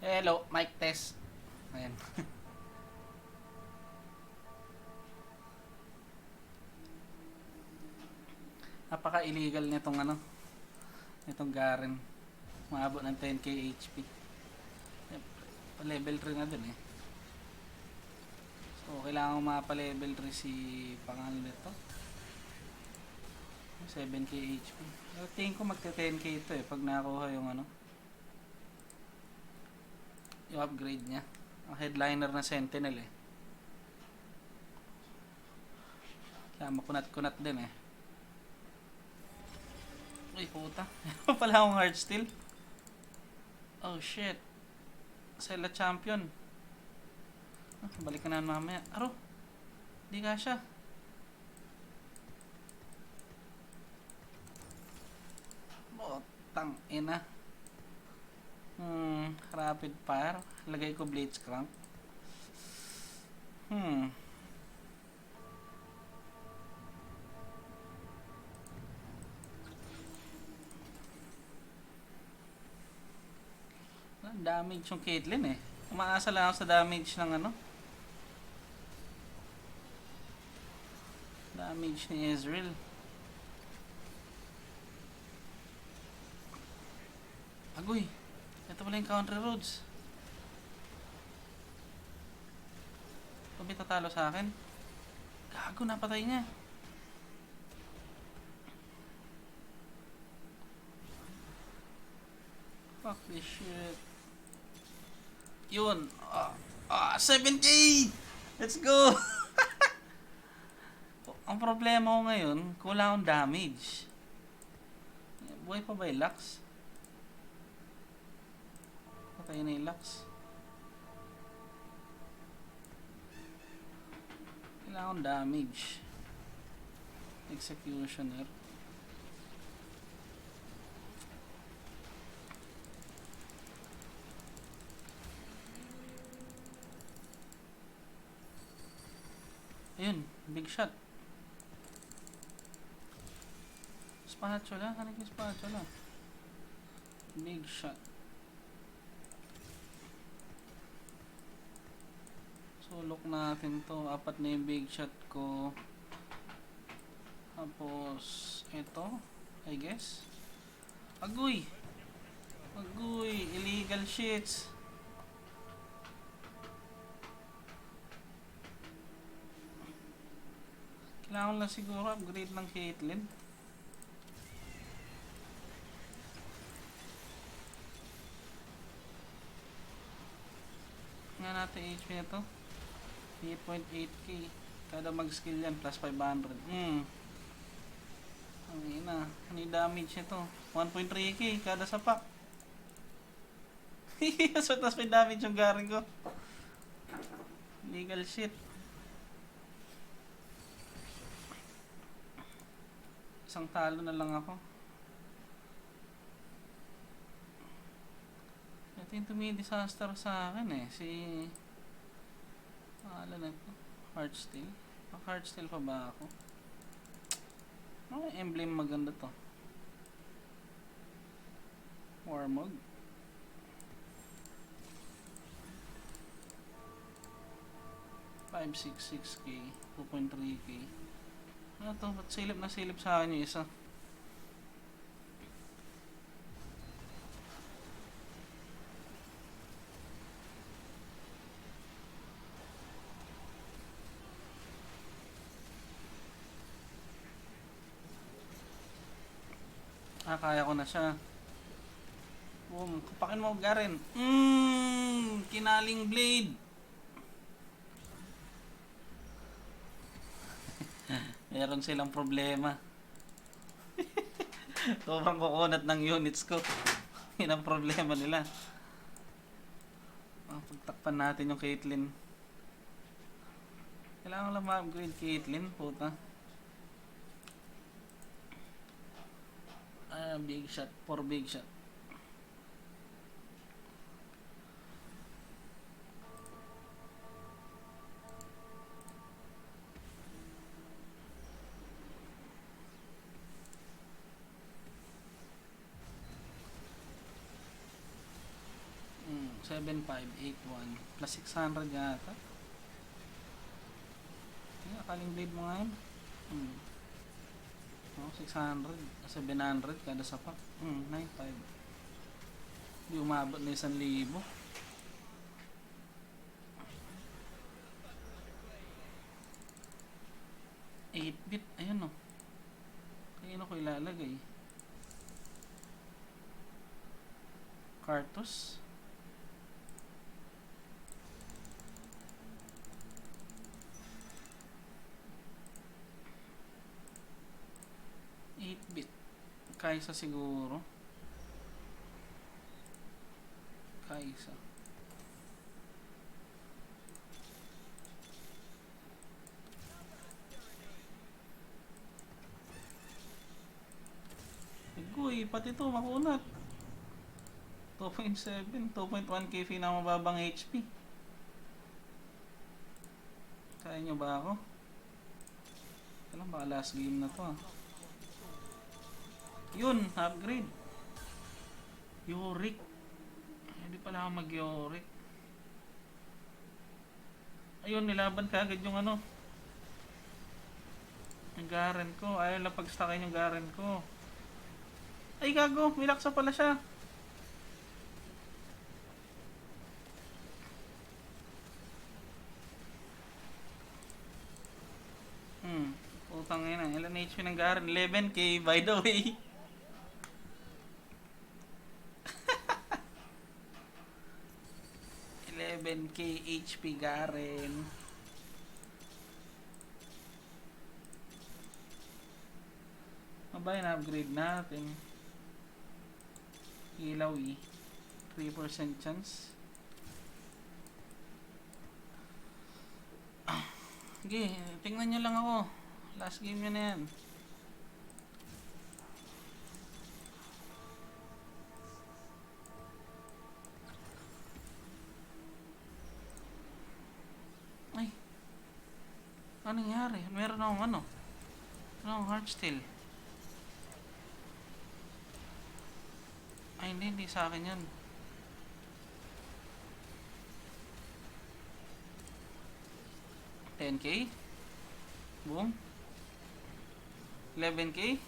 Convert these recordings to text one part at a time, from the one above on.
Hello, mic test. Ayan. Napaka-illegal nitong nitong Garen. Maabot ng 10k HP. Pa-level 3 na dun eh. So, kailangan ko mapa-level 3 si pangalan nito. 7k HP. Pero tingin ko magte 10k ito eh pag nakuha yung yung upgrade niya. Ang headliner na Sentinel eh. Kaya makunat-kunat din eh. Uy, puta. Meron pala akong hard steel. Oh shit. Sela champion. Balik ka na mamaya. Aro. Di ka siya. Botang ina. Rapid fire. Lagay ko Blitzcrank. Damage yung Caitlyn eh. Umaasa lang ako sa damage ng damage ni Ezreal. Agoy. Ito pala yung counter roads. Pabi tatalo sa akin. Gago, napatay niya. Fuck this shit. Yun. 7k! Let's go! Ang problema ko ngayon, kulang akong damage. Buhay pa ba yung Lux? Patay na yung Lux. Kailangan akong damage. Executioner. Ayun, big shot. Spatula, ano yung spatula? Big shot. Sulok natin to. Apat na yung big shot ko. Tapos, ito, I guess. Agoy! Agoy! Illegal shits! Kailangan lang siguro upgrade ng Caitlyn. Nga natin HP na to. 8.8k. Kada mag-skill yan, plus 500. Ang ina. Ano yung damage nito? 1.3k kada sapak. So, tas may damage yung Garen ko. Legal shit. Isang talo na lang ako. Ito yung tumi-disaster sa akin eh. Si... Alam na ito. Heartsteel. Heartsteel pa ba ako? Oh, emblem maganda to. Warmog. 566k. 2.3k. Ano to? Ba't silip na silip sa akin yung isa? Kaya ko na siya. Boom. Kapakin mo, Garen. Kinaling blade. Meron silang problema. Sobrang kukunat ng units ko. Yun ang problema nila. Pagtakpan natin yung Caitlyn. Kailangan lang ma-upgrade Caitlyn, puta. Big shot. 4 big shot. 7581 plus 600 yata. Akaling blade mo nga yun. Oh, 600, 700 kada sapak. 95. Hindi umabot na 1,000. 8-bit, ayun o. Kaya ko ilalagay. Cartus. Bit Kaysa siguro. Kaysa. Uy, pati to makunat. 2.7, 2.1k na mababang HP. Kaya nyo ba ako? Kailan ba last game na to ah. Yun, upgrade. Yorick. Hindi pala ako mag-Yorick. Ayun, nilaban ka agad yung ano. Yung Garen ko. Ayaw lang pag-stackin yung Garen ko. Ay gago, milaksa pala siya. Putang ina, ilan HP ng Garen? 11k by the way. K HP Garen. Mabay na upgrade natin. Ilaw 3% chance. Sige, tingnan nyo lang ako. Last game nyo na yan. Ay, anong nangyari? Meron akong ano? Anong Heartsteel? Ay hindi sa akin yan. $10k? Boom. 11k?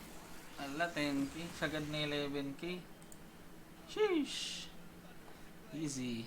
Ala, 10k. Sagad na 11k. Sheesh. Easy.